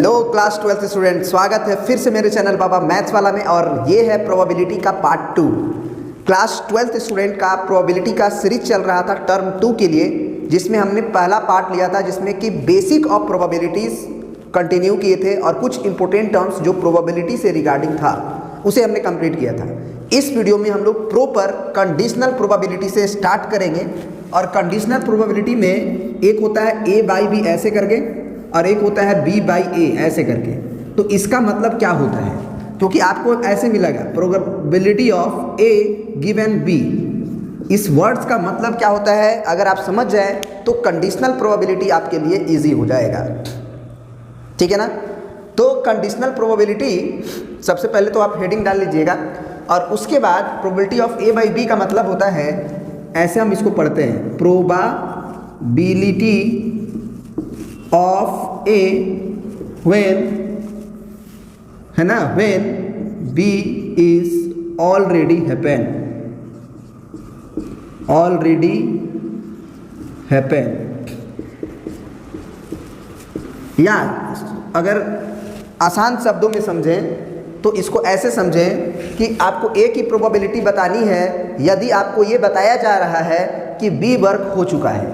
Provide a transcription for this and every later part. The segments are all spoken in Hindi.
हेलो क्लास 12th स्टूडेंट, स्वागत है फिर से मेरे चैनल बाबा मैथ्स वाला में। और ये है प्रोबेबिलिटी का पार्ट 2। क्लास 12th स्टूडेंट का प्रोबेबिलिटी का सीरीज चल रहा था टर्म 2 के लिए, जिसमें हमने पहला पार्ट लिया था जिसमें कि बेसिक ऑफ प्रोबेबिलिटीज़ कंटिन्यू किए थे और कुछ इंपॉर्टेंट टर्म्स जो प्रोबेबिलिटी से रिगार्डिंग था उसे हमने कंप्लीट किया था। इस वीडियो में हम लोग प्रॉपर कंडीशनल प्रोबेबिलिटी से स्टार्ट करेंगे। और कंडीशनल प्रोबेबिलिटी में एक होता है ए बाई बी ऐसे करके और एक होता है बी बाई ए ऐसे करके। तो इसका मतलब क्या होता है, क्योंकि आपको ऐसे मिलेगा probability of A given B. इस वर्ड्स का मतलब क्या होता है अगर आप समझ जाए तो कंडीशनल प्रोबेबिलिटी आपके लिए इजी हो जाएगा, ठीक है ना। तो कंडीशनल प्रोबेबिलिटी सबसे पहले तो आप हेडिंग डाल लीजिएगा और उसके बाद probability of A by B का मतलब होता है, ऐसे हम इसको पढ़ते हैं, प्रोबेबिलिटी ऑफ ए व्हेन, है ना, when B is already happen, already happen. या अगर आसान शब्दों में समझें तो इसको ऐसे समझें कि आपको ए की प्रोबेबिलिटी बतानी है यदि आपको ये बताया जा रहा है कि बी वर्क हो चुका है।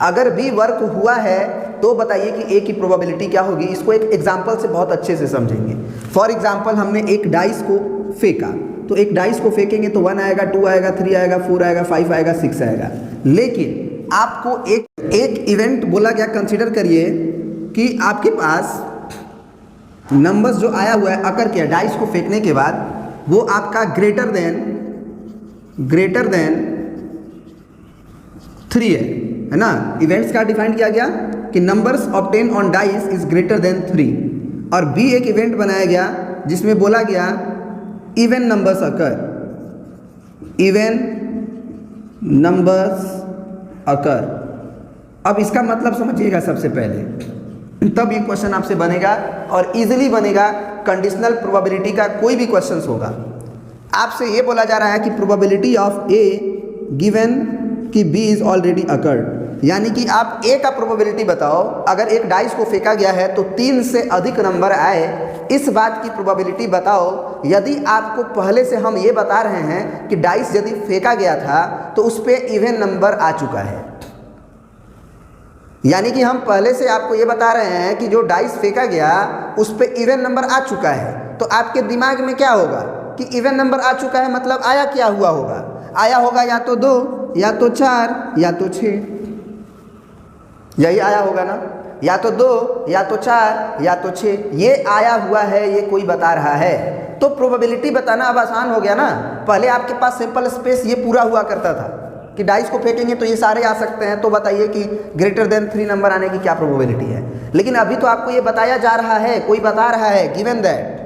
अगर बी वर्क हुआ है तो बताइए कि ए की प्रोबेबिलिटी क्या होगी। इसको एक एग्जांपल से बहुत अच्छे से समझेंगे। फॉर एग्जांपल हमने एक डाइस को फेंका, तो एक डाइस को फेंकेंगे तो 1 आएगा, 2 आएगा, 3 आएगा, 4 आएगा, 5 आएगा, 6 आएगा। लेकिन आपको एक इवेंट बोला गया, कंसिडर करिए कि आपके पास नंबर्स जो आया हुआ है अकर किया डाइस को फेंकने के बाद, वो आपका ग्रेटर देन 3 है ना। इवेंट्स का डिफाइन किया गया कि numbers obtain on dice is greater than 3। और बी एक इवेंट बनाया गया जिसमें बोला गया इवन नंबर्स अकर, इवन नंबर्स अकर। अब इसका मतलब समझिएगा सबसे पहले, तब ये क्वेश्चन आपसे बनेगा और इजीली बनेगा। कंडीशनल प्रोबेबिलिटी का कोई भी क्वेश्चन होगा, आपसे ये बोला जा रहा है कि प्रोबेबिलिटी ऑफ ए गिवन कि बी इज ऑलरेडी अकर्ड, यानी कि आप ए का प्रोबेबिलिटी बताओ। अगर एक डाइस को फेंका गया है तो 3 से अधिक नंबर आए, इस बात की प्रोबेबिलिटी बताओ। यदि आपको पहले से हम ये बता रहे हैं कि डाइस यदि फेंका गया था तो उस पर इवन नंबर आ चुका है, यानी कि हम पहले से आपको ये बता रहे हैं कि जो डाइस फेंका गया उस पे इवन नंबर आ चुका है, तो आपके दिमाग में क्या होगा कि इवन नंबर आ चुका है, मतलब आया क्या हुआ होगा, आया होगा या तो 2 या तो 4 या तो 6, यही आया होगा ना, या तो 2 या तो 4 या तो 6, ये आया हुआ है, ये कोई बता रहा है। तो प्रोबेबिलिटी बताना अब आसान हो गया ना। पहले आपके पास सिंपल स्पेस ये पूरा हुआ करता था कि डाइस को फेंकेंगे तो ये सारे आ सकते हैं, तो बताइए कि ग्रेटर देन 3 नंबर आने की क्या प्रोबेबिलिटी है। लेकिन अभी तो आपको ये बताया जा रहा है, कोई बता रहा है गिवन दैट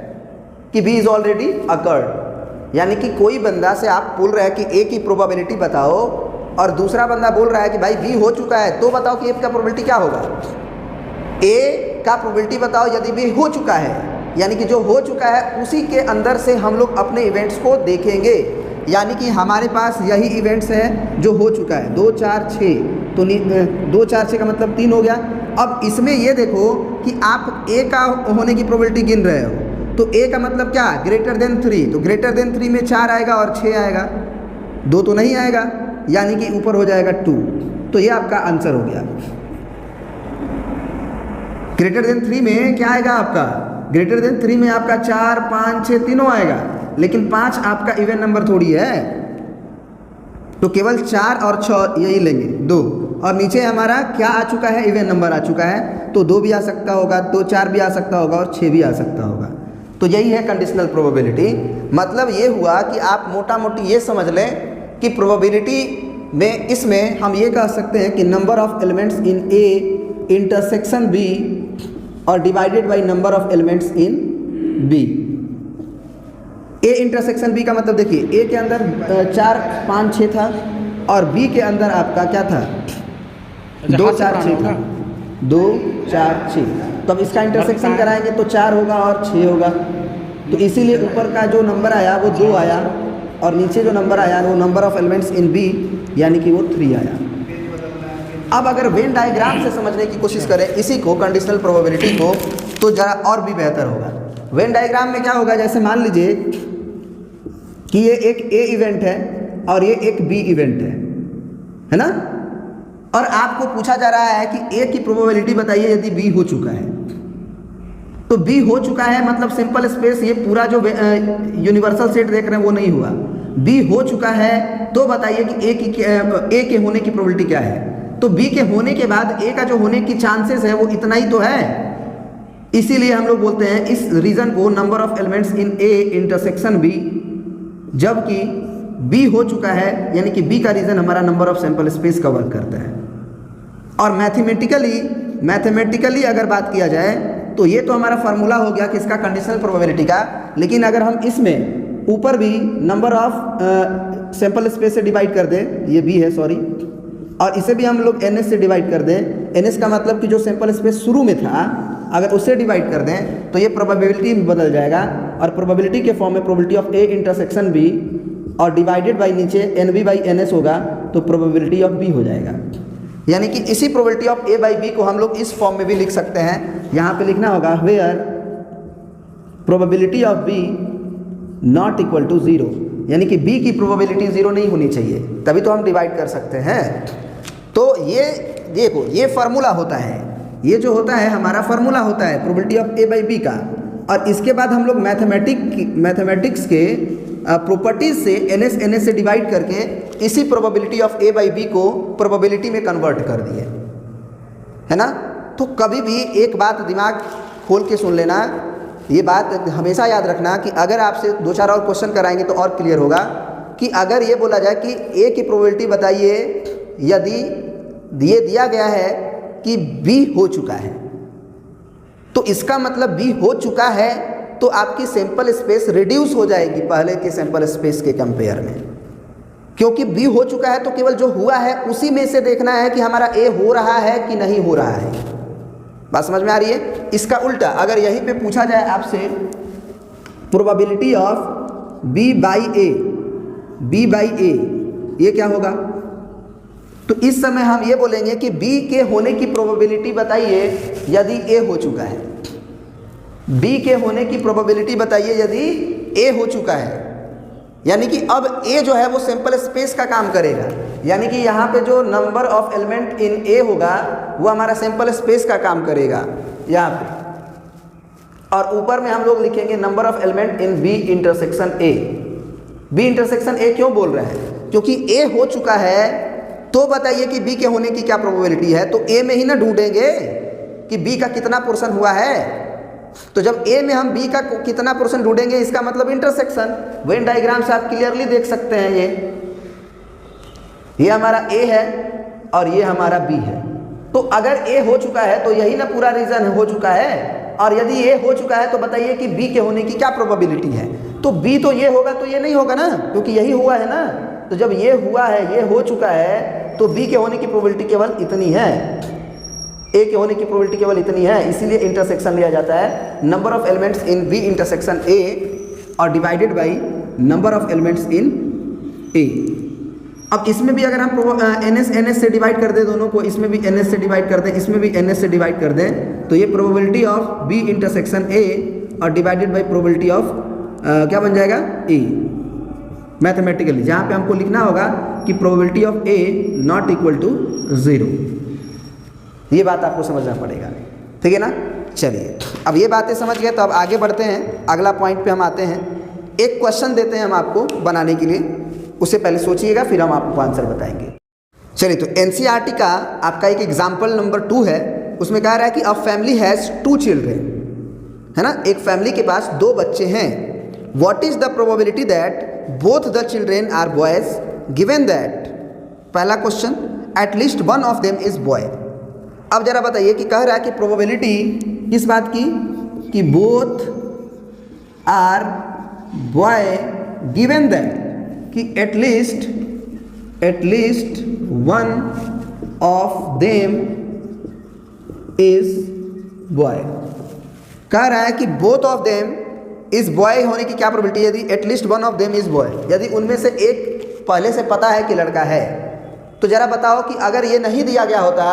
कि बी इज ऑलरेडी अकर्ड, यानी कि कोई बंदा से आप बोल रहे हैं कि ए की प्रोबेबिलिटी बताओ और दूसरा बंदा बोल रहा है कि भाई बी हो चुका है, तो बताओ कि ए का प्रोबेबिलिटी क्या होगा। ए का प्रोबेबिलिटी बताओ यदि बी हो चुका है, यानी कि जो हो चुका है उसी के अंदर से हम लोग अपने इवेंट्स को देखेंगे। यानी कि हमारे पास यही इवेंट्स है जो हो चुका है, 2 4 6, तो 2 4 6 का मतलब 3 हो गया। अब इसमें ये देखो कि आप ए का होने की प्रोबेबिलिटी गिन रहे हो, तो ए का मतलब क्या, ग्रेटर देन 3, तो ग्रेटर देन 3 में 4 आएगा और 6 आएगा, 2 तो नहीं आएगा, यानी कि ऊपर हो जाएगा 2। तो ये आपका आंसर हो गया। ग्रेटर देन 3 में क्या आएगा आपका, ग्रेटर देन 3 में आपका 4 5 6 तीनों आएगा, लेकिन 5 आपका इवन नंबर थोड़ी है, तो केवल 4 और 6 यही लेंगे, 2। और नीचे हमारा क्या आ चुका है, इवन नंबर आ चुका है, तो 2 भी आ सकता होगा, 2 4 भी आ सकता होगा और 6 भी आ सकता होगा। तो यही है कंडीशनल प्रोबेबिलिटी। मतलब ये हुआ कि आप मोटा मोटी ये समझ लें कि प्रोबेबिलिटी में इसमें हम ये कह सकते हैं कि number of elements in A intersection B और divided by number of elements in B. A intersection B का मतलब देखिए, ए के अंदर 4 5 6 था और बी के अंदर आपका क्या था, 2 4 6 था, 2 4 6। तो अब इसका इंटरसेक्शन कराएंगे तो 4 होगा और 6 होगा, तो इसीलिए ऊपर का जो नंबर आया वो 2 आया और नीचे जो नंबर आया वो number of elements in B यानी कि वो 3 आया। अब अगर वेन डायग्राम से समझने की कोशिश करें इसी को, कंडीशनल प्रोबेबिलिटी को, तो ज़रा और भी बेहतर होगा। वेन डायग्राम में क्या होगा, जैसे मान लीजिए कि ये एक ए इवेंट है और ये एक बी इवेंट है ना, और आपको पूछा जा रहा है कि ए की प्रोबेबिलिटी बताइए यदि बी हो चुका है। तो बी हो चुका है मतलब सिंपल स्पेस, ये पूरा जो यूनिवर्सल सेट देख रहे हैं वो नहीं हुआ। बी हो चुका है तो बताइए कि ए के होने की प्रोबेबिलिटी क्या है। तो बी के होने के बाद ए का जो होने की चांसेस है वो इतना ही तो है। इसीलिए हम लोग बोलते हैं इस रीजन को number of elements in A intersection B, जबकि बी हो चुका है यानी कि बी का रीजन हमारा number of sample space cover करता है। और मैथमेटिकली अगर बात किया जाए तो ये तो हमारा फार्मूला हो गया किसका, कंडीशनल प्रोबेबिलिटी का। लेकिन अगर हम इसमें ऊपर भी नंबर ऑफ सैंपल स्पेस से डिवाइड कर दें, ये बी है सॉरी, और इसे भी हम लोग एन एस से डिवाइड कर दें, एन एस का मतलब कि जो सैंपल स्पेस शुरू में था अगर उससे डिवाइड कर दें तो ये प्रोबेबिलिटी में बदल जाएगा। और प्रोबेबिलिटी के फॉर्म में probability of A intersection B और डिवाइडेड बाई नीचे N B by N S होगा तो प्रोबेबिलिटी ऑफ बी हो जाएगा। यानी कि इसी probability of A by B को हम लोग इस फॉर्म में भी लिख सकते हैं। यहाँ पे लिखना होगा where probability of B not equal to zero, यानी कि बी की प्रोबेबिलिटी ज़ीरो नहीं होनी चाहिए, तभी तो हम डिवाइड कर सकते हैं। तो ये देखो ये फार्मूला होता है, ये जो होता है हमारा फार्मूला होता है probability of A by B का। और इसके बाद हम लोग मैथमेटिक्स के प्रॉपर्टीज से एन एस से डिवाइड करके इसी probability of A by B को प्रोबेबिलिटी में कन्वर्ट कर दिए, है ना। तो कभी भी एक बात दिमाग खोल के सुन लेना, ये बात हमेशा याद रखना कि अगर आपसे 2-4 और क्वेश्चन कराएंगे तो और क्लियर होगा कि अगर ये बोला जाए कि ए की प्रोबेबिलिटी बताइए यदि ये दिया गया है कि बी हो चुका है, तो इसका मतलब बी हो चुका है तो आपकी सैंपल स्पेस रिड्यूस हो जाएगी पहले के सैंपल स्पेस के कंपेयर में, क्योंकि बी हो चुका है तो केवल जो हुआ है उसी में से देखना है कि हमारा ए हो रहा है कि नहीं हो रहा है। बात समझ में आ रही है। इसका उल्टा अगर यहीं पे पूछा जाए आपसे प्रोबेबिलिटी ऑफ बी बाई ए, ये क्या होगा, तो इस समय हम ये बोलेंगे कि बी के होने की प्रोबेबिलिटी बताइए यदि ए हो चुका है। बी के होने की प्रोबेबिलिटी बताइए यदि ए हो चुका है, यानी कि अब ए जो है वो सैंपल स्पेस का काम करेगा, यानी कि यहाँ पे जो नंबर ऑफ एलिमेंट इन ए होगा वो हमारा सैंपल स्पेस का काम करेगा यहाँ पे। और ऊपर में हम लोग लिखेंगे number of element in B intersection A. B intersection A क्यों बोल रहे हैं, क्योंकि ए हो चुका है तो बताइए कि बी के होने की क्या प्रोबेबिलिटी है। तो ए में ही ना ढूंढेंगे कि बी का कितना पोर्शन हुआ है। तो जब ए में हम बी का कितना पोर्शन ढूंढेंगे इसका मतलब इंटरसेक्शन। वेन डायग्राम से आप क्लियरली देख सकते हैं ये हमारा ए है और ये हमारा बी है। तो अगर ए हो चुका है तो यही ना पूरा रीजन हो चुका है, और यदि ए हो चुका है तो बताइए कि बी के होने की क्या प्रोबेबिलिटी है। तो बी तो ये होगा तो ये नहीं होगा ना, क्योंकि यही हुआ है ना। तो जब ये हुआ है, ये हो चुका है, तो बी के होने की प्रोबेबिलिटी केवल इतनी है, ए के होने की प्रोबेबिलिटी केवल इतनी है। इसीलिए इंटरसेक्शन लिया जाता है number of elements in B intersection A और divided by number of elements in A. अब इसमें भी अगर हम एन एस से डिवाइड कर दें दोनों को, इसमें भी एन एस से डिवाइड कर दें, इसमें भी एन एस से डिवाइड कर दें, तो ये probability of B intersection A और डिवाइडेड बाई प्रोबेबिलिटी ऑफ क्या बन जाएगा, ए। मैथमेटिकली जहाँ पे हमको लिखना होगा कि probability of A not equal to 0। ये बात आपको समझना पड़ेगा, ठीक है ना। चलिए अब ये बातें समझ गए तो अब आगे बढ़ते हैं, अगला पॉइंट पे हम आते हैं। एक क्वेश्चन देते हैं हम आपको बनाने के लिए, उससे पहले सोचिएगा फिर हम आपको आंसर बताएंगे। चलिए तो एनसीईआरटी का आपका एक एग्जाम्पल नंबर 2 है, उसमें कह रहा है कि अ फैमिली हैज़ 2 चिल्ड्रेन, है ना। एक फैमिली के पास 2 बच्चे हैं। What is the probability that both the children are boys given that, पहला question, at least one of them is boy. अब जरा बताइए कि कह रहा है कि प्रोबेबिलिटी किस बात की, कि both are boy given that, कि at least one of them is boy. कह रहा है कि both of them is boy होने की क्या प्रोबेबिलिटी, यदि at least one of them is boy, यदि उनमें से एक पहले से पता है कि लड़का है, तो ज़रा बताओ कि अगर ये नहीं दिया गया होता,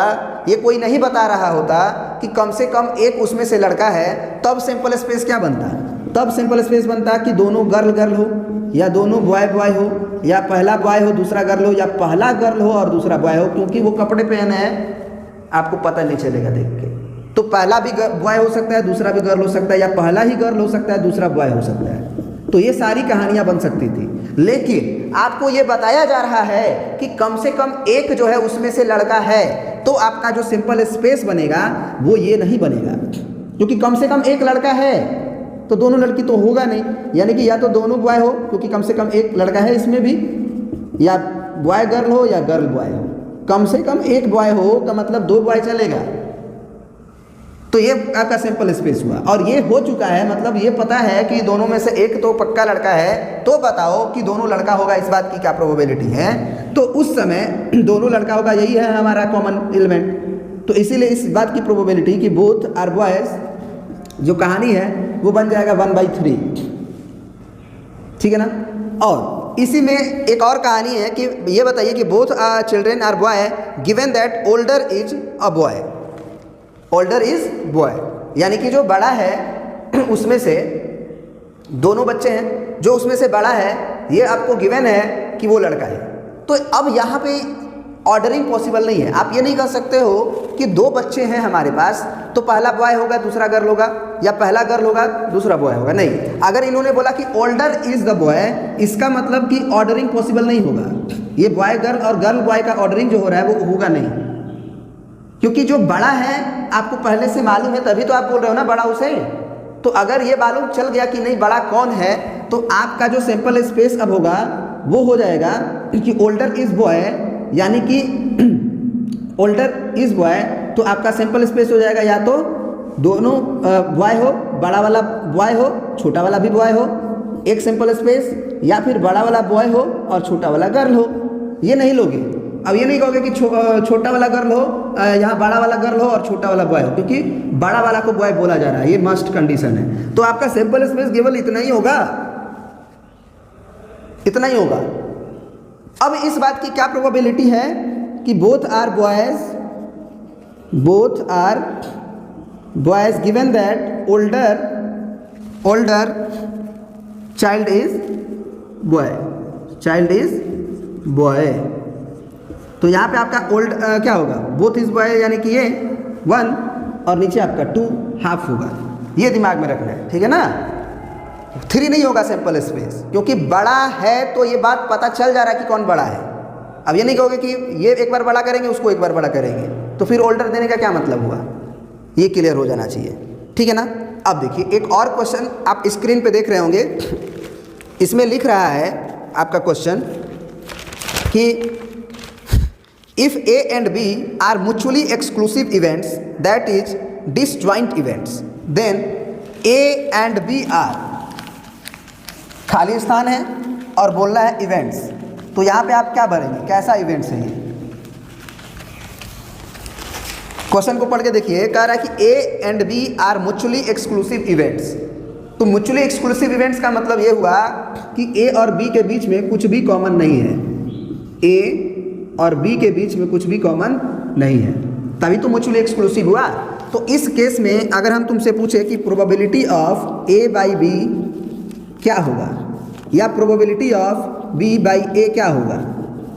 ये कोई नहीं बता रहा होता कि कम से कम एक उसमें से लड़का है, तब सिंपल स्पेस क्या बनता? तब सिंपल स्पेस बनता कि दोनों गर्ल गर्ल हो, या दोनों बॉय बॉय हो, या पहला बॉय हो दूसरा गर्ल हो, या पहला गर्ल हो और दूसरा बॉय हो, क्योंकि वो कपड़े पहने हैं आपको पता नहीं चलेगा देख के। तो पहला भी बॉय हो सकता है, दूसरा भी गर्ल हो सकता है, या पहला ही गर्ल हो सकता है, दूसरा बॉय हो सकता है। तो ये सारी कहानियां बन सकती थी, लेकिन आपको ये बताया जा रहा है कि कम से कम एक जो है उसमें से लड़का है, तो आपका जो सिंपल स्पेस बनेगा वो ये नहीं बनेगा, क्योंकि कम से कम एक लड़का है तो दोनों लड़की तो होगा नहीं, यानी कि या तो दोनों बॉय हो क्योंकि कम से कम एक लड़का है इसमें भी, या बॉय गर्ल हो या गर्ल बॉय हो। कम से कम एक बॉय हो का मतलब दो बॉय चलेगा। तो ये आपका सिंपल स्पेस हुआ, और ये हो चुका है, मतलब ये पता है कि दोनों में से एक तो पक्का लड़का है। तो बताओ कि दोनों लड़का होगा, इस बात की क्या प्रोबेबिलिटी है? तो उस समय दोनों लड़का होगा, यही है हमारा कॉमन एलिमेंट। तो इसीलिए इस बात की प्रोबेबिलिटी कि बोथ आर बॉयज जो कहानी है वो बन जाएगा 1/3, ठीक है ना। और इसी में एक और कहानी है कि ये बताइए कि both children are boy given that older is a boy. Older is boy यानी कि जो बड़ा है उसमें से, दोनों बच्चे हैं, जो उसमें से बड़ा है ये आपको गिवन है कि वो लड़का है। तो अब यहाँ पे ऑर्डरिंग पॉसिबल नहीं है। आप ये नहीं कह सकते हो कि दो बच्चे हैं हमारे पास, तो पहला बॉय होगा दूसरा गर्ल होगा, या पहला गर्ल होगा दूसरा बॉय होगा। नहीं, अगर इन्होंने बोला कि ओल्डर इज द बॉय, इसका मतलब कि ऑर्डरिंग पॉसिबल नहीं होगा। ये बॉय गर्ल और गर्ल बॉय का ऑर्डरिंग जो हो रहा है वो होगा नहीं, क्योंकि जो बड़ा है आपको पहले से मालूम है, तभी तो आप बोल रहे हो ना बड़ा उसे। तो अगर ये मालूम चल गया कि नहीं बड़ा कौन है, तो आपका जो सिंपल स्पेस अब होगा वो हो जाएगा कि ओल्डर इज बॉय, यानी कि ओल्डर इज बॉय, तो आपका सिंपल स्पेस हो जाएगा या तो दोनों बॉय हो, बड़ा वाला बॉय हो छोटा वाला भी बॉय हो, एक सिंपल स्पेस, या फिर बड़ा वाला बॉय हो और छोटा वाला गर्ल हो। ये नहीं लोगे। अब ये नहीं कहोगे कि छोटा वाला गर्ल हो, यहाँ बड़ा वाला गर्ल हो और छोटा वाला बॉय हो, क्योंकि बड़ा वाला को बॉय बोला जा रहा है, ये मस्ट कंडीशन है। तो आपका सिंपल स्पेस केवल इतना ही होगा, इतना ही होगा। अब इस बात की क्या प्रोबेबिलिटी है कि both are boys given that older child is boy. तो यहाँ पे आपका क्या होगा, बोथ इज बॉय, यानी कि ये 1 और नीचे आपका 2 हाफ होगा। ये दिमाग में रखना है, ठीक है ना। 3 नहीं होगा सिंपल स्पेस, क्योंकि बड़ा है तो ये बात पता चल जा रहा है कि कौन बड़ा है। अब ये नहीं कहोगे कि ये एक बार बड़ा करेंगे उसको एक बार बड़ा करेंगे, तो फिर ओल्डर देने का क्या मतलब हुआ। ये क्लियर हो जाना चाहिए, ठीक है ना। अब देखिए एक और क्वेश्चन आप स्क्रीन पे देख रहे होंगे, इसमें लिख रहा है आपका क्वेश्चन कि if A and B are mutually exclusive events, that is disjoint events, then A and B are, खाली स्थान है और बोल रहा है इवेंट्स। तो यहाँ पे आप क्या भरेंगे, कैसा इवेंट्स है ये? क्वेश्चन को पढ़ के देखिए, कह रहा है कि A and B are mutually exclusive events। तो mutually exclusive events का मतलब ये हुआ कि A और B के बीच में कुछ भी कॉमन नहीं है। A और B के बीच में कुछ भी कॉमन नहीं है, तभी तो म्यूचुअली एक्सक्लूसिव हुआ। तो इस केस में अगर हम तुमसे पूछे कि probability of A by B क्या होगा, या probability of B by A क्या होगा,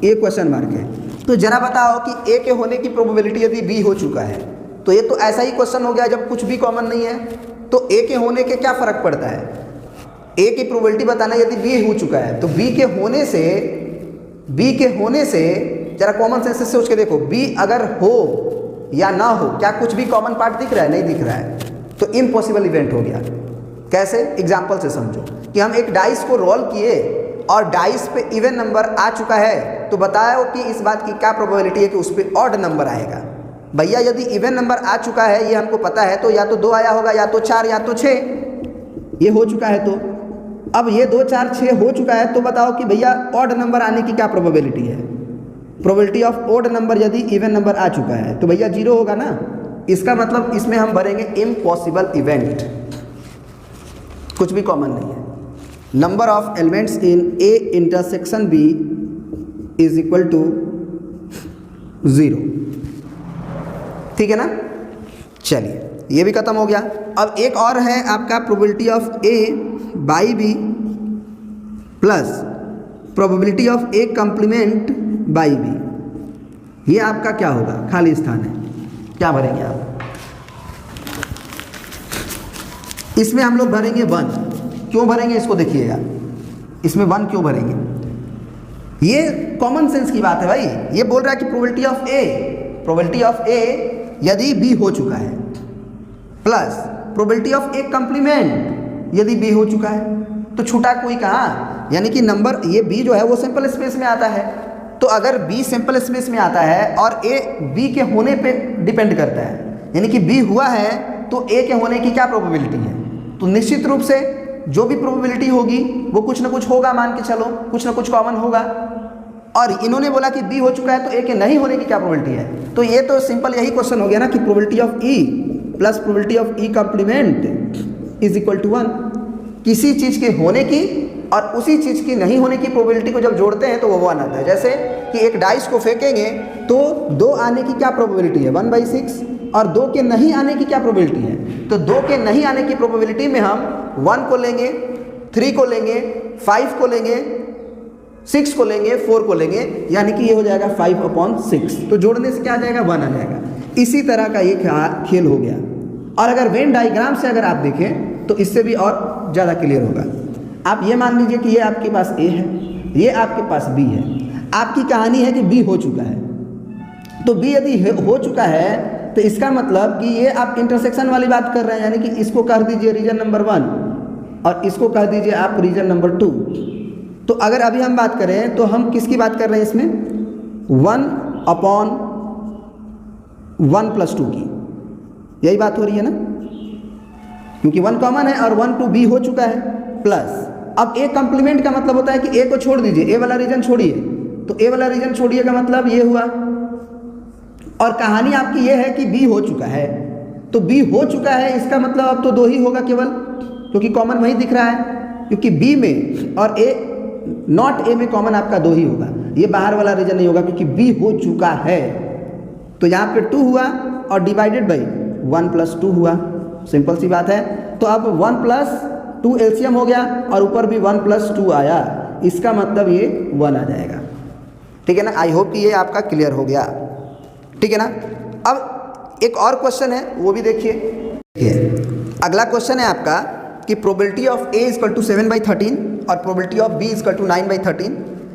ये क्वेश्चन मार्क है। तो जरा बताओ कि A के होने की प्रोबेबिलिटी यदि B हो चुका है, तो ये तो ऐसा ही क्वेश्चन हो गया जब कुछ भी कॉमन नहीं है। तो A के होने के क्या फ़र्क पड़ता है, A की प्रोबेबिलिटी बताना यदि B हो चुका है, तो B के होने से जरा कॉमन सेंस से सोच के देखो, B अगर हो या ना हो, क्या कुछ भी कॉमन पार्ट दिख रहा है? नहीं दिख रहा है, तो इम्पॉसिबल इवेंट हो गया। कैसे? एग्जाम्पल से समझो कि हम एक डाइस को रोल किए और डाइस पे इवन नंबर आ चुका है, तो बताओ कि इस बात की क्या प्रोबेबिलिटी है कि उस पर ऑड नंबर आएगा। भैया यदि इवन नंबर आ चुका है, ये हमको पता है, तो या तो 2 आया होगा, या तो 4, या तो 6। ये हो चुका है, तो अब ये 2, 4, 6 हो चुका है, तो बताओ कि भैया ऑड नंबर आने की क्या प्रोबेबिलिटी है। प्रोबेबिलिटी ऑफ ओड नंबर यदि इवन नंबर आ चुका है तो भैया 0 होगा ना। इसका मतलब इसमें हम भरेंगे इम्पॉसिबल इवेंट, कुछ भी कॉमन नहीं है। Number of elements in A intersection B is equal to 0। ठीक है ना। चलिए ये भी खत्म हो गया। अब एक और है आपका probability of A by B plus probability of A complement by B. ये आपका क्या होगा, खाली स्थान है, क्या भरेंगे आप? इसमें हम लोग भरेंगे 1। क्यों भरेंगे इसको देखिएगा, इसमें 1 क्यों भरेंगे? ये कॉमन सेंस की बात है भाई। ये बोल रहा है कि प्रोबेबिलिटी ऑफ ए यदि बी हो चुका है plus probability of A complement यदि बी हो चुका है, तो छूटा कोई कहाँ? यानी कि नंबर ये बी जो है वो सिंपल स्पेस में आता है। तो अगर बी सिंपल स्पेस में आता है और ए बी के होने पे डिपेंड करता है, यानी कि बी हुआ है तो ए के होने की क्या प्रोबेबिलिटी है? तो निश्चित रूप से जो भी प्रोबेबिलिटी होगी वो कुछ ना कुछ होगा, मान के चलो कुछ ना कुछ कॉमन होगा। और इन्होंने बोला कि बी हो चुका है तो ए के नहीं होने की क्या प्रोबेबिलिटी है? तो ये तो सिंपल यही क्वेश्चन हो गया ना कि probability of E plus probability of E complement is equal to 1। किसी चीज़ के होने की और उसी चीज़ की नहीं होने की प्रोबेबिलिटी को जब जोड़ते हैं तो वो 1 आता है। जैसे कि एक डाइस को फेंकेंगे तो 2 आने की क्या प्रोबेबिलिटी है? 1/6। और 2 के नहीं आने की क्या प्रोबेबिलिटी है? तो 2 के नहीं आने की प्रोबेबिलिटी में हम 1 को लेंगे, 3 को लेंगे, 5 को लेंगे, 6 को लेंगे, 4 को लेंगे, यानी कि ये हो जाएगा 5/6। तो जोड़ने से क्या आ जाएगा? 1 आ जाएगा। इसी तरह का ये खेल हो गया। और अगर वेन डायग्राम से अगर आप देखें तो इससे भी और ज़्यादा क्लियर होगा। आप ये मान लीजिए कि ये आपके पास ए है, ये आपके पास बी है। आपकी कहानी है कि बी हो चुका है, तो बी यदि हो चुका है तो इसका मतलब कि ये आप इंटरसेक्शन वाली बात कर रहे हैं, यानी कि इसको कर दीजिए रीजन नंबर 1 और इसको कर दीजिए आप रीजन नंबर 2। तो अगर अभी हम बात करें तो हम किसकी बात कर रहे हैं इसमें? 1/1 + 2 की, यही बात हो रही है ना, क्योंकि 1 कॉमन है और 1 to बी हो चुका है प्लस। अब ए कॉम्प्लीमेंट का मतलब होता है कि ए को छोड़ दीजिए, ए वाला रीजन छोड़िए, तो ए वाला रीजन छोड़िए का मतलब ये हुआ। और कहानी आपकी ये है कि बी हो चुका है, तो बी हो चुका है इसका मतलब अब तो 2 ही होगा केवल, क्योंकि कॉमन वही दिख रहा है, क्योंकि बी में और ए नॉट ए में कॉमन आपका 2 ही होगा, ये बाहर वाला रीजन नहीं होगा क्योंकि बी हो चुका है। तो यहाँ पे 2 हुआ और डिवाइडेड बाई 1 + 2 हुआ, सिंपल सी बात है। तो अब 1 + 2 एलसीएम हो गया और ऊपर भी 1 + 2 आया, इसका मतलब ये 1 आ जाएगा। ठीक है ना। आई होप कि ये आपका क्लियर हो गया। ठीक है ना। अब एक और क्वेश्चन है वो भी देखिए। अगला क्वेश्चन है आपका कि probability of A equal to 7/13 और probability of B equal to 9/13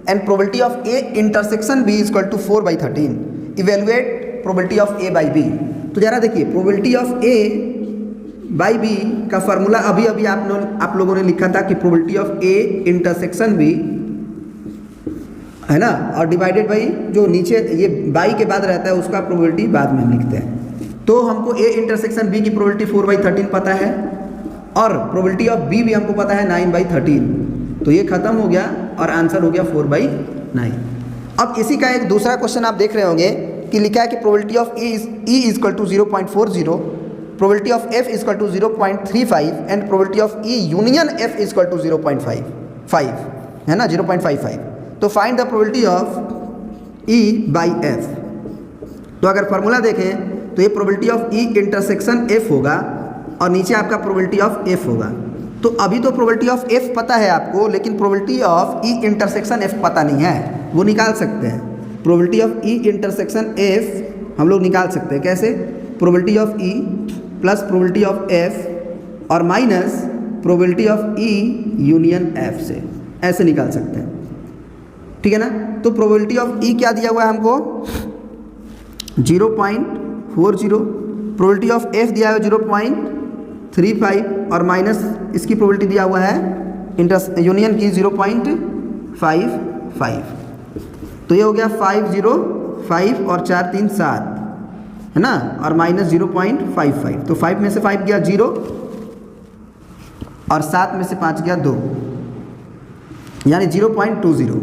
and probability of A intersection B equal to 4/13। Evaluate probability of A by B. तो जरा देखिए probability of A by B का फॉर्मूला अभी अभी आप लोगों ने लिखा था कि probability of A intersection B है ना, और डिवाइडेड बाई जो नीचे ये बाई के बाद रहता है उसका प्रोबेबिलिटी बाद में हम लिखते हैं। तो हमको ए इंटरसेक्शन बी की प्रोबेबिलिटी 4/13 पता है और प्रोबेबिलिटी ऑफ बी भी हमको पता है 9/13। तो ये खत्म हो गया और आंसर हो गया 4/9। अब इसी का एक दूसरा क्वेश्चन आप देख रहे होंगे कि लिखा है कि probability of E equal to 0.40, probability of F equal to 0.35 and probability of E union F equal to 0.5 है ना, 0.55। तो find the probability of E by F. तो अगर फॉर्मूला देखें तो ये probability of E intersection F होगा और नीचे आपका प्रोबेबिलिटी ऑफ एफ होगा। तो अभी तो प्रोबेबिलिटी ऑफ एफ पता है आपको, लेकिन probability of E intersection F पता नहीं है, वो निकाल सकते हैं। Probability of E intersection F हम लोग निकाल सकते हैं कैसे? Probability of E plus probability of F और minus probability of E union F से, ऐसे निकाल सकते हैं। ठीक है ना। तो प्रोबेबिलिटी ऑफ ई क्या दिया हुआ है हमको? 0.40, प्रोबेबिलिटी ऑफ एफ दिया हुआ है 0.35 और माइनस इसकी प्रोबेबिलिटी दिया हुआ है यूनियन की 0.55। तो ये हो गया 505 और 4 3 7 है ना, और माइनस 0.55। तो 5 में से 5 गया 0 और 7 में से 5 गया 2, यानी 0.20।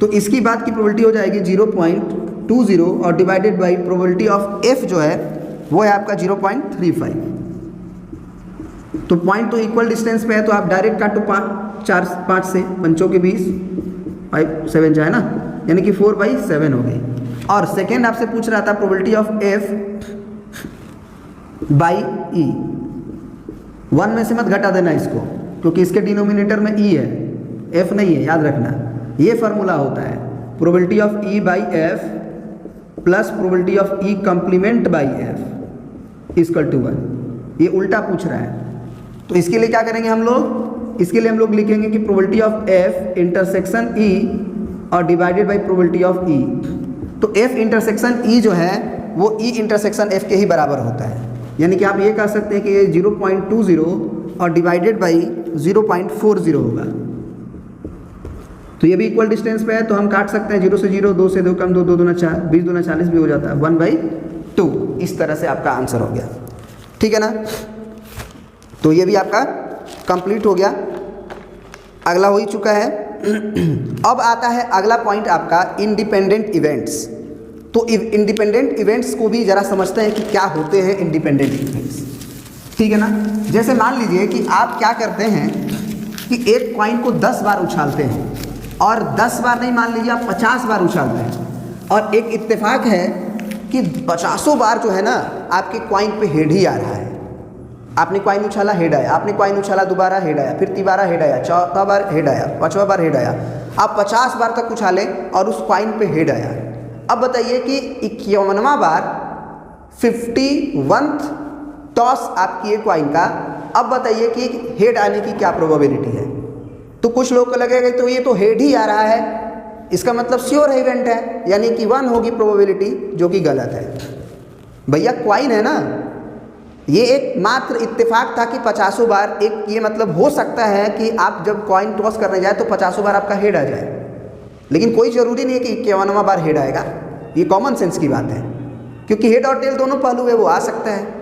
तो इसकी बात की प्रोबेबिलिटी हो जाएगी 0.20 और divided by probability of F जो है वो है आपका 0.35। तो पॉइंट तो इक्वल डिस्टेंस पे है, तो आप डायरेक्ट काटो 5 से 5 के 20, 5 7 जाए ना, यानी कि 4/7 हो गई। और सेकेंड आपसे पूछ रहा था probability of F by E. 1 में से मत घटा देना इसको, क्योंकि इसके डिनोमिनेटर में ई है, एफ नहीं है, याद रखना। ये फार्मूला होता है probability of E by F plus probability of E complement by F equal to 1। ये उल्टा पूछ रहा है, तो इसके लिए क्या करेंगे हम लोग? इसके लिए हम लोग लिखेंगे कि probability of F intersection E और डिवाइडेड बाई प्रोबेबिलिटी ऑफ ई। तो एफ इंटरसेक्शन ई जो है वो ई इंटरसेक्शन एफ के ही बराबर होता है, यानी कि आप ये कह सकते हैं कि ये 0.20 और डिवाइडेड बाई 0.40 होगा। तो ये भी इक्वल डिस्टेंस पे है, तो हम काट सकते हैं 0 से 0, 2 से 2 कम 2, 2 दूना 4, 20 दूना 40 भी हो जाता है, 1/2। इस तरह से आपका आंसर हो गया, ठीक है ना। तो ये भी आपका कंप्लीट हो गया, अगला हो ही चुका है। अब आता है अगला पॉइंट आपका इंडिपेंडेंट इवेंट्स। तो इंडिपेंडेंट इवेंट्स को भी ज़रा समझते हैं कि क्या होते हैं इंडिपेंडेंट इवेंट्स, ठीक है ना। जैसे मान लीजिए कि आप क्या करते हैं कि एक कॉइन को 10 बार उछालते हैं, और 10 बार नहीं, मान लीजिए आप 50 बार उछालते हैं, और एक इत्तेफाक है कि 50 बार जो है ना आपके कॉइन पे हेड ही आ रहा है। आपने कॉइन उछाला, हेड आया, आपने कॉइन उछाला, दोबारा हेड आया, फिर तीबारा हेड आया, चौथा बार हेड आया, 5वां बार हेड आया। आप 50 बार तक उछाले और उस कॉइन पे हेड आया। अब बताइए कि 51वां बार 51th टॉस आप किए कॉइन का, अब बताइए कि हेड आने की क्या प्रोबेबिलिटी है। तो कुछ लोग को लगेगा तो ये तो हेड ही आ रहा है, इसका मतलब श्योर इवेंट है, यानी कि 1 होगी प्रोबेबिलिटी, जो कि गलत है। भैया कॉइन है ना, ये एक मात्र इत्तेफाक था कि 50 बार, एक ये मतलब हो सकता है कि आप जब कॉइन टॉस करने जाए तो 50 बार आपका हेड आ जाए, लेकिन कोई ज़रूरी नहीं है कि 51वां बार हेड आएगा। ये कॉमन सेंस की बात है, क्योंकि हेड और टेल दोनों पहलू है, वो आ सकता है।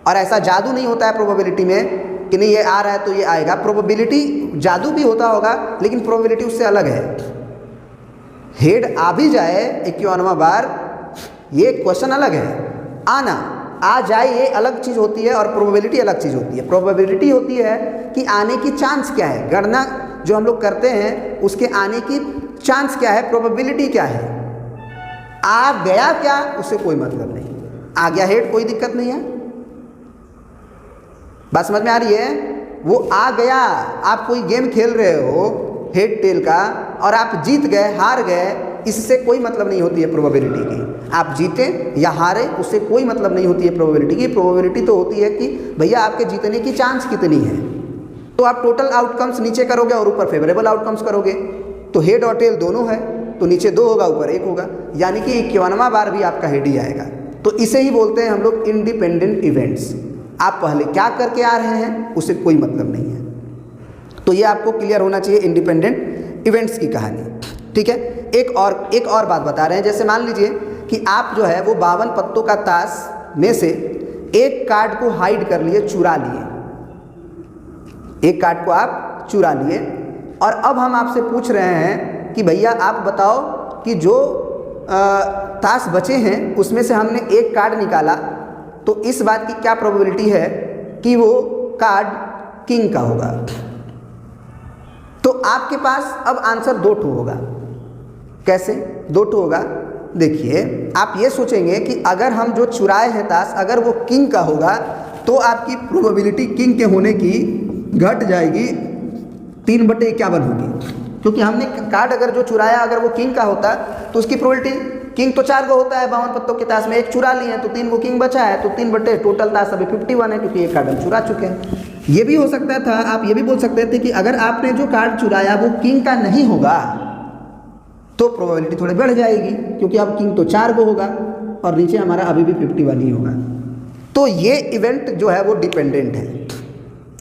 और ऐसा जादू नहीं होता है प्रोबेबिलिटी में कि नहीं ये आ रहा है तो ये आएगा। प्रोबेबिलिटी जादू भी होता होगा, लेकिन प्रोबेबिलिटी उससे अलग है। हेड आ भी जाए 51वां बार, ये क्वेश्चन अलग है। आना आ जाए ये अलग चीज़ होती है, और प्रोबेबिलिटी अलग चीज़ होती है। प्रोबेबिलिटी होती है कि आने की चांस क्या है, गणना जो हम लोग करते हैं उसके आने की चांस क्या है, प्रोबेबिलिटी क्या है। आ गया क्या, उससे कोई मतलब नहीं, आ गया हेड, कोई दिक्कत नहीं है। बात समझ में आ रही है? वो आ गया, आप कोई गेम खेल रहे हो हेड टेल का और आप जीत गए, हार गए, इससे कोई मतलब नहीं होती है प्रोबेबिलिटी की। आप जीते या हारे, उससे कोई मतलब नहीं होती है प्रोबेबिलिटी की। प्रोबेबिलिटी तो होती है कि भैया आपके जीतने की चांस कितनी है। तो आप टोटल आउटकम्स नीचे करोगे और ऊपर फेवरेबल आउटकम्स करोगे, तो हेड और टेल दोनों है, तो नीचे 2 होगा, ऊपर 1 होगा, यानी कि 51वां बार भी आपका हेड ही आएगा। तो इसे ही बोलते हैं हम लोग इंडिपेंडेंट इवेंट्स। आप पहले क्या करके आ रहे हैं उससे कोई मतलब नहीं है। तो ये आपको क्लियर होना चाहिए इंडिपेंडेंट इवेंट्स की कहानी, ठीक है। एक और बात बता रहे हैं, जैसे मान लीजिए कि आप जो है वो 52 पत्तों का ताश में से एक कार्ड को हाइड कर लिए, चुरा लिए, एक कार्ड को आप चुरा लिए, और अब हम आपसे पूछ रहे हैं कि भैया आप बताओ कि जो ताश बचे हैं उसमें से हमने एक कार्ड निकाला, तो इस बात की क्या प्रोबेबिलिटी है कि वो कार्ड किंग का होगा। तो आपके पास अब आंसर 2 ठो होगा। कैसे 2 ठो होगा? देखिए, आप ये सोचेंगे कि अगर हम जो चुराए हैं ताश, अगर वो किंग का होगा तो आपकी प्रोबेबिलिटी किंग के होने की घट जाएगी, 3/51 होगी, क्योंकि हमने कार्ड अगर जो चुराया अगर वो किंग का होता तो उसकी प्रोबेबिलिटी, किंग तो 4 गो होता है 52 पत्तों के ताश में, एक चुरा लिए हैं तो 3 गो किंग बचा है, तो 3 टोटल ताश अभी 51 है, क्योंकि एक कार्ड हम चुरा चुके हैं। ये भी हो सकता था, आप ये भी बोल सकते थे कि अगर आपने जो कार्ड चुराया वो किंग का नहीं होगा तो प्रोबेबिलिटी थोड़ी बढ़ जाएगी, क्योंकि अब किंग तो 4 गो होगा और नीचे हमारा अभी भी 51 ही होगा। तो ये इवेंट जो है वो डिपेंडेंट है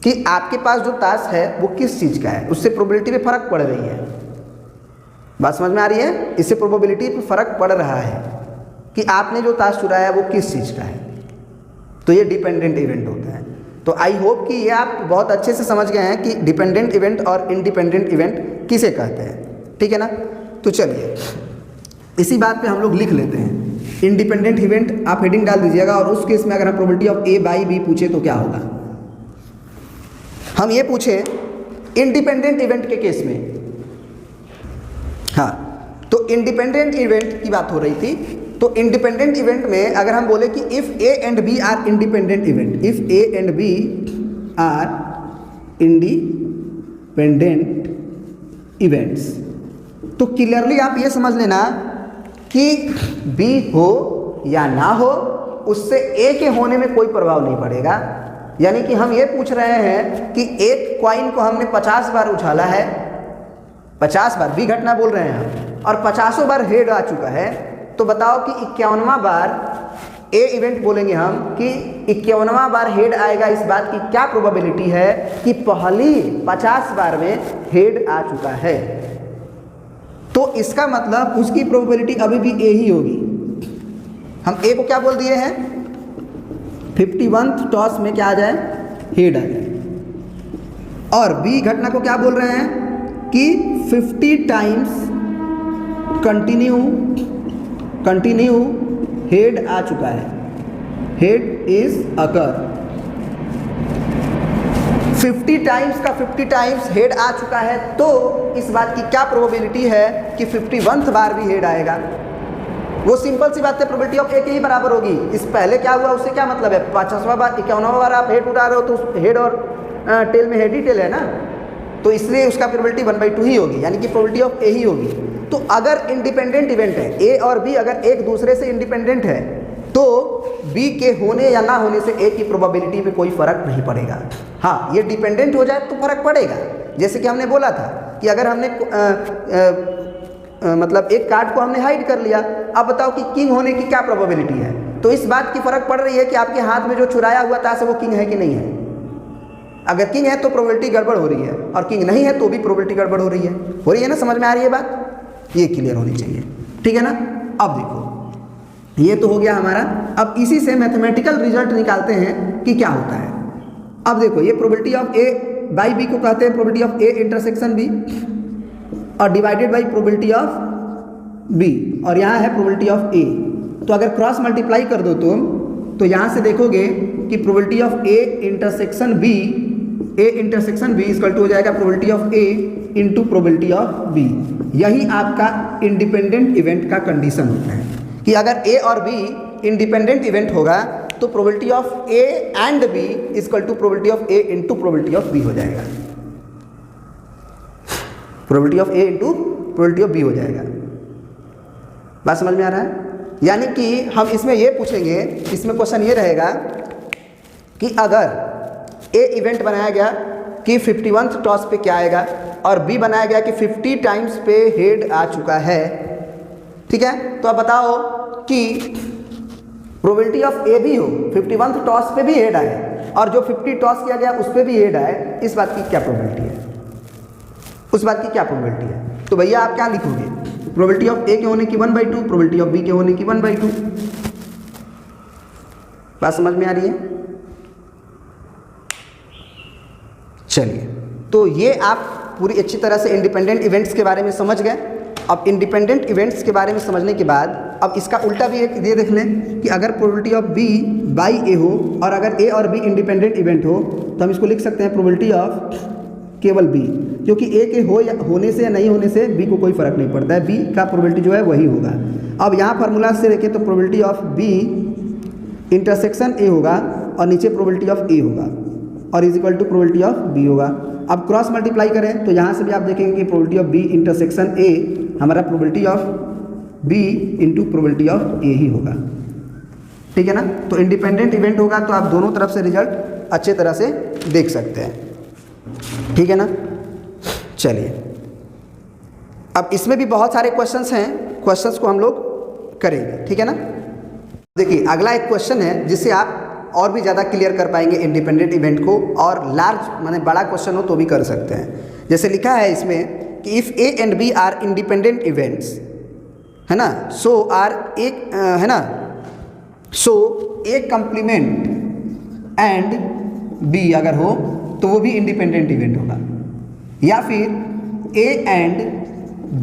कि आपके पास जो ताश है वो किस चीज़ का है, उससे प्रोबेबिलिटी में फ़र्क पड़ रही है। बात समझ में आ रही है? इससे प्रोबेबिलिटी पर फ़र्क पड़ रहा है कि आपने जो ताश चुराया वो किस चीज़ का है। तो ये डिपेंडेंट इवेंट होता है। तो आई होप कि ये आप बहुत अच्छे से समझ गए हैं कि डिपेंडेंट इवेंट और इंडिपेंडेंट इवेंट किसे कहते हैं, ठीक है ना। तो चलिए इसी बात पे हम लोग लिख लेते हैं इंडिपेंडेंट इवेंट। आप हेडिंग डाल दीजिएगा, और उस केस में अगर हम probability of A by B पूछे तो क्या होगा। हम ये पूछे इंडिपेंडेंट इवेंट के केस में, हाँ, तो इंडिपेंडेंट इवेंट की बात हो रही थी। तो इंडिपेंडेंट इवेंट में अगर हम बोले कि if A and B are independent event, if A and B are independent events, तो क्लियरली आप ये समझ लेना कि बी हो या ना हो उससे ए के होने में कोई प्रभाव नहीं पड़ेगा। यानी कि हम ये पूछ रहे हैं कि एक कॉइन को हमने 50 बार उछाला है, 50 बार, बी घटना बोल रहे हैं हम, और 50 बार हेड आ चुका है, तो बताओ कि 51वां बार ए इवेंट बोलेंगे हम कि 51वां बार हेड आएगा, इस बात की क्या प्रोबेबिलिटी है कि पहली 50 बार में हेड आ चुका है। तो इसका मतलब उसकी प्रोबेबिलिटी अभी भी ए ही होगी। हम ए को क्या बोल दिए हैं, 51th टॉस में क्या आ जाए, हेड आ जाए। और बी घटना को क्या बोल रहे हैं कि 50 टाइम्स कंटिन्यू हेड आ चुका है, हेड इज अकर। 50 टाइम्स का 50 टाइम्स हेड आ चुका है, तो इस बात की क्या प्रोबेबिलिटी है कि 51th बार भी हेड आएगा। वो सिंपल सी बात है, प्रोबेबिलिटी ऑफ ए के ही बराबर होगी। इस पहले क्या हुआ उससे क्या मतलब है, 50वां बार 51वां बार आप हेड उठा रहे हो तो हेड और टेल में हेड ही टेल है ना, तो इसलिए उसका प्रोबेबिलिटी 1/2 ही होगी, यानी कि प्रोबेबिलिटी ऑफ ए ही होगी। तो अगर इंडिपेंडेंट इवेंट है, ए और बी अगर एक दूसरे से इंडिपेंडेंट है, तो बी के होने या ना होने से ए की प्रोबेबिलिटी में कोई फर्क नहीं पड़ेगा। हाँ, ये डिपेंडेंट हो जाए तो फर्क पड़ेगा। जैसे कि हमने बोला था कि अगर हमने मतलब एक कार्ड को हमने हाइड कर लिया, अब बताओ कि किंग होने की क्या प्रोबेबिलिटी है, तो इस बात की फर्क पड़ रही है कि आपके हाथ में जो चुराया हुआ ताश है वो किंग है कि नहीं है। अगर किंग है तो प्रोबेबिलिटी गड़बड़ हो रही है, और किंग नहीं है तो भी प्रोबेबिलिटी गड़बड़ हो रही है ना, समझ में आ रही है बात, ये क्लियर होनी चाहिए, ठीक है ना। अब देखो ये तो हो गया हमारा। अब इसी से मैथमेटिकल रिजल्ट निकालते हैं कि क्या होता है। अब देखो ये probability of A by B को कहते हैं probability of A intersection B, और divided by probability of B, और यहाँ है प्रोबेबिलिटी ऑफ ए। तो अगर क्रॉस मल्टीप्लाई कर दो तुम, तो यहाँ से देखोगे कि probability of A intersection B equal to हो जाएगा probability of A into probability of B. यही आपका इंडिपेंडेंट इवेंट का कंडीशन होता है कि अगर ए और बी इंडिपेंडेंट इवेंट होगा तो probability of A and B equal to probability of A into probability of B हो जाएगा, probability of A into probability of B हो जाएगा। बात समझ में आ रहा है। यानी कि हम इसमें ये पूछेंगे, इसमें क्वेश्चन ये रहेगा कि अगर ए इवेंट बनाया गया कि 51th टॉस पे क्या आएगा, और बी बनाया गया कि 50 टाइम्स पे हेड आ चुका है, ठीक है, तो अब बताओ कि प्रोबेबिलिटी ऑफ ए भी हो 51th टॉस पे भी हेड आए, और जो 50 टॉस किया गया उस पर भी हेड आए, इस बात की क्या प्रोबेबिलिटी है, उस बात की क्या प्रोबेबिलिटी है। तो भैया आप क्या लिखोगे, प्रोबेबिलिटी ऑफ ए के होने की 1/2, प्रोबेबिलिटी ऑफ बी के होने की 1/2। बात समझ में आ रही है। चलिए, तो ये आप पूरी अच्छी तरह से इंडिपेंडेंट इवेंट्स के बारे में समझ गए। अब इंडिपेंडेंट इवेंट्स के बारे में समझने के बाद अब इसका उल्टा भी एक ये देख लें कि अगर प्रोबेबिलिटी ऑफ बी बाई ए हो और अगर ए और बी इंडिपेंडेंट इवेंट हो, तो हम इसको लिख सकते हैं प्रोबेबिलिटी ऑफ केवल बी, क्योंकि ए के हो या होने से या नहीं होने से बी को कोई फर्क नहीं पड़ता है, बी का प्रोबेबिलिटी जो है वही होगा। अब यहाँ फार्मूला से देखें तो probability of B intersection A होगा और नीचे प्रोबेबिलिटी ऑफ ए होगा और is equal to probability of B होगा। अब क्रॉस मल्टीप्लाई करें तो यहाँ से भी आप देखेंगे कि probability of B intersection A हमारा probability of B into probability of A ही होगा, ठीक है ना। तो इंडिपेंडेंट इवेंट होगा तो आप दोनों तरफ से रिजल्ट अच्छे तरह से देख सकते हैं, ठीक है ना। चलिए, अब इसमें भी बहुत सारे क्वेश्चंस हैं, क्वेश्चंस को हम लोग करेंगे, ठीक है ना। देखिए अगला एक क्वेश्चन है जिससे आप और भी ज़्यादा क्लियर कर पाएंगे इंडिपेंडेंट इवेंट को, और लार्ज माने बड़ा क्वेश्चन हो तो भी कर सकते हैं। जैसे लिखा है इसमें कि if A and B are independent events, है ना, सो आर एक है ना, so A complement and B अगर हो तो वो भी इंडिपेंडेंट इवेंट होगा, या फिर ए एंड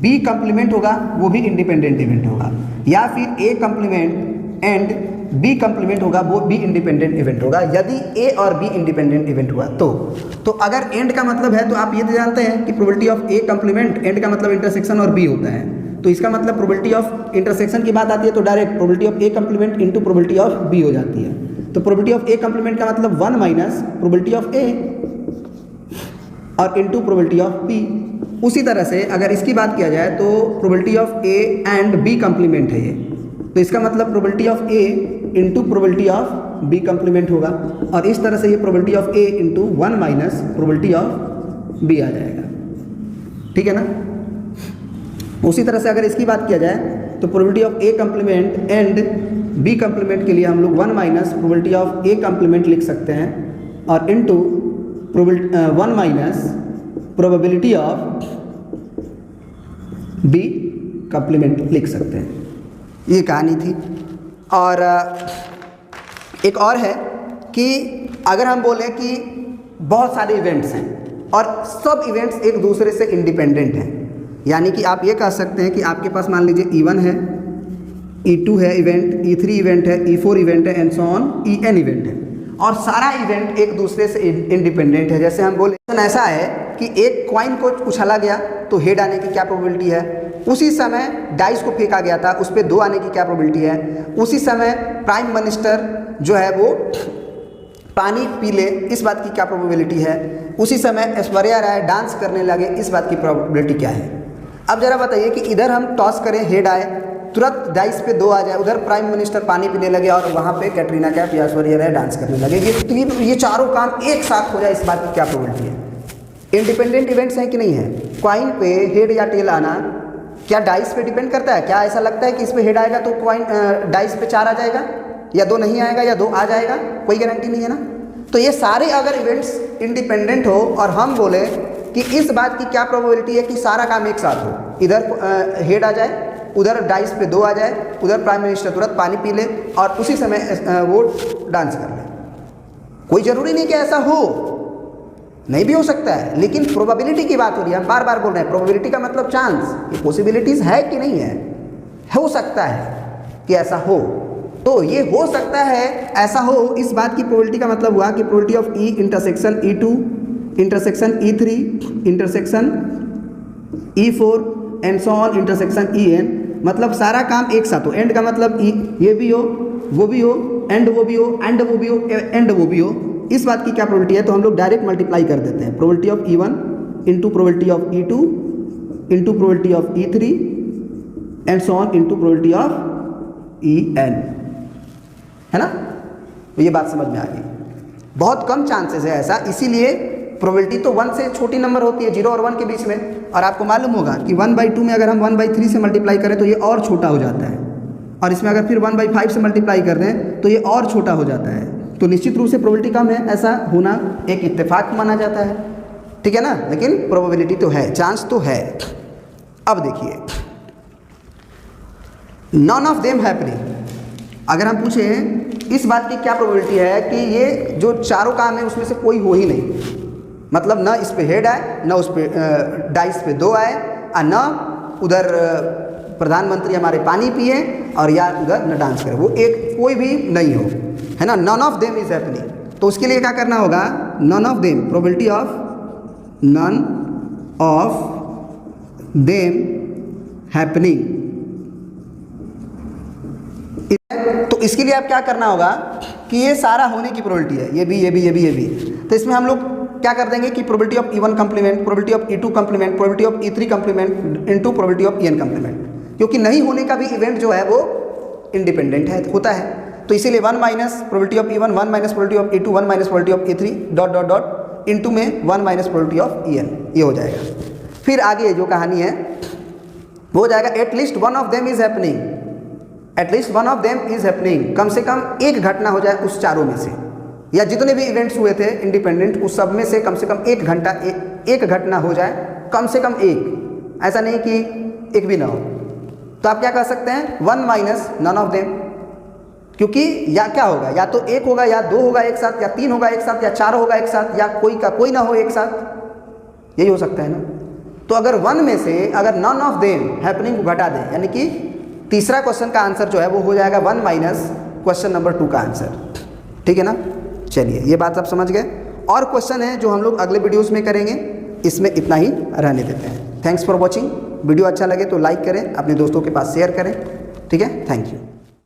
बी कंप्लीमेंट होगा वो भी इंडिपेंडेंट इवेंट होगा, या फिर ए कंप्लीमेंट एंड बी कंप्लीमेंट होगा वो भी इंडिपेंडेंट इवेंट होगा। यदि ए और बी इंडिपेंडेंट इवेंट हुआ तो अगर एंड का मतलब है तो आप ये तो जानते हैं कि probability of A complement, and का मतलब इंटरसेक्शन और बी होता है, तो इसका मतलब प्रोबेबिलिटी ऑफ इंटरसेक्शन की बात आती है तो direct probability of A complement into probability of B हो जाती है। तो प्रोबेबिलिटी ऑफ ए कम्प्लीमेंट का मतलब 1 माइनस प्रोबेबिलिटी ऑफ ए और इंटू प्रोबेबिलिटी ऑफ बी। उसी तरह से अगर इसकी बात किया जाए तो probability of A and B complement है ये, तो इसका मतलब probability of A into probability of B complement होगा, और इस तरह से ये probability of A into 1 minus probability of B आ जाएगा। ठीक है ना। उसी तरह से अगर इसकी बात किया जाए तो probability of A complement and B complement के लिए हम लोग 1 minus probability of A complement लिख सकते हैं और into 1 minus probability of B complement लिख सकते हैं। ये कहानी थी। और एक और है कि अगर हम बोलें कि बहुत सारे इवेंट्स हैं और सब इवेंट्स एक दूसरे से इंडिपेंडेंट हैं, यानी कि आप ये कह सकते हैं कि आपके पास मान लीजिए E1 है, E2 है इवेंट, E3 इवेंट है, E4 इवेंट है and so on, En event है, और सारा इवेंट एक दूसरे से इंडिपेंडेंट है। जैसे हम बोले ऐसा है कि एक कॉइन को उछाला गया तो हेड आने की क्या प्रोबेबिलिटी है, उसी समय डाइस को फेंका गया था उस पर 2 आने की क्या प्रोबेबिलिटी है, उसी समय प्राइम मिनिस्टर जो है वो पानी पी ले इस बात की क्या प्रोबेबिलिटी है, उसी समय ऐश्वर्या राय डांस करने लगे इस बात की प्रोबेबिलिटी क्या है। अब जरा बताइए कि इधर हम टॉस करें हेड आए, तुरंत डाइस पे 2 आ जाए, उधर प्राइम मिनिस्टर पानी पीने लगे और वहाँ पे कैटरीना कैफ या ऐश्वर्या राय डांस करने लगे, ये चारों काम एक साथ हो जाए इस बात की क्या प्रोबेबिलिटी है। इंडिपेंडेंट इवेंट्स हैं कि नहीं है। क्वाइन पे हेड या टेल आना क्या डाइस पे डिपेंड करता है? क्या ऐसा लगता है कि इस पे हेड आएगा तो क्वाइन डाइस पे 4 आ जाएगा, या 2 नहीं आएगा, या 2 आ जाएगा? कोई गारंटी नहीं है ना। तो ये सारे अगर इवेंट्स इंडिपेंडेंट हो और हम बोले कि इस बात की क्या प्रोबेबिलिटी है कि सारा काम एक साथ हो, इधर हेड आ जाए, उधर डाइस पे 2 आ जाए, उधर प्राइम मिनिस्टर तुरंत पानी पी ले और उसी समय वो डांस कर ले। कोई ज़रूरी नहीं कि ऐसा हो, नहीं भी हो सकता है, लेकिन प्रोबेबिलिटी की बात हो रही है। हम बार बार बोल रहे हैं प्रोबेबिलिटी का मतलब चांस, ये पॉसिबिलिटीज़ है कि नहीं है, हो सकता है कि ऐसा हो, तो ये हो सकता है ऐसा हो, इस बात की प्रोबेबिलिटी का मतलब हुआ कि probability of E intersection E2 intersection E3 intersection E4 and so on intersection En, मतलब सारा काम एक साथ हो। एंड का मतलब ये भी हो, वो भी हो, एंड वो भी हो, एंड वो भी हो, एंड वो भी हो, इस बात की क्या प्रोबेबिलिटी है? तो हम लोग डायरेक्ट मल्टीप्लाई कर देते हैं, probability of E1 into probability of E2 into probability of E3 and so on into probability of En, है ना। तो ये बात समझ में आ गई। बहुत कम चांसेस है ऐसा, इसीलिए प्रोबेबिलिटी तो 1 से छोटी नंबर होती है, 0 और 1 के बीच में। और आपको मालूम होगा कि 1/2 में अगर हम 1/3 से मल्टीप्लाई करें तो ये और छोटा हो जाता है, और इसमें अगर फिर 1/5 से मल्टीप्लाई कर दें तो ये और छोटा हो जाता है। तो निश्चित रूप से प्रोबेबिलिटी कम है, ऐसा होना एक इत्तेफाक माना जाता है, ठीक है ना। लेकिन प्रोबेबिलिटी तो है, चांस तो है। अब देखिए नॉन ऑफ देम हैपनिंग, अगर हम पूछें इस बात की क्या प्रोबेबिलिटी है कि ये जो चारों काम है उसमें से कोई हो ही नहीं, मतलब ना इस पे हेड आए, ना उस पे डाइस पे 2 आए, और ना उधर प्रधानमंत्री हमारे पानी पिए और या उधर न डांस करें, वो एक कोई भी नहीं हो, है ना। None of them is happening. तो उसके लिए क्या करना होगा? None of them, probability of none of them happening. तो इसके लिए आप क्या करना होगा कि ये सारा होने की प्रोबेबिलिटी है, ये भी, ये भी, ये भी, ये भी। तो इसमें हम लोग क्या कर देंगे कि probability of E1 complement, probability of E2 complement, probability of E3 complement into probability of En complement, क्योंकि नहीं होने का भी इवेंट जो है वो इंडिपेंडेंट है, होता है। तो इसीलिए 1 minus probability of E1, 1 minus probability of E2, 1 minus probability of E3 dot dot dot into में 1 माइनस प्रोबेबिलिटी ऑफ En, ये हो जाएगा। फिर आगे जो कहानी है वो हो जाएगा at least one of them is happening, at least one of them is happening, कम से कम एक घटना हो जाए उस चारों में से, या जितने भी इवेंट्स हुए थे इंडिपेंडेंट उस सब में से कम 1 घटना हो जाए, कम से कम एक, ऐसा नहीं कि एक भी ना हो। तो आप क्या कह सकते हैं? 1 माइनस नन ऑफ देम, क्योंकि या क्या होगा, या तो 1 होगा, या 2 होगा एक साथ, या 3 होगा एक साथ, या 4 होगा एक साथ, या कोई का कोई ना हो एक साथ, यही हो सकता है ना। तो अगर 1 में से अगर नन ऑफ देम हैपनिंग को घटा दें, यानी कि तीसरा क्वेश्चन का आंसर जो है वो हो जाएगा 1 माइनस क्वेश्चन नंबर 2 का आंसर, ठीक है ना। चलिए ये बात आप समझ गए। और क्वेश्चन है जो हम लोग अगले वीडियोस में करेंगे, इसमें इतना ही रहने देते हैं। Thanks for watching. वीडियो अच्छा लगे तो लाइक करें, अपने दोस्तों के पास शेयर करें। ठीक है, थैंक यू।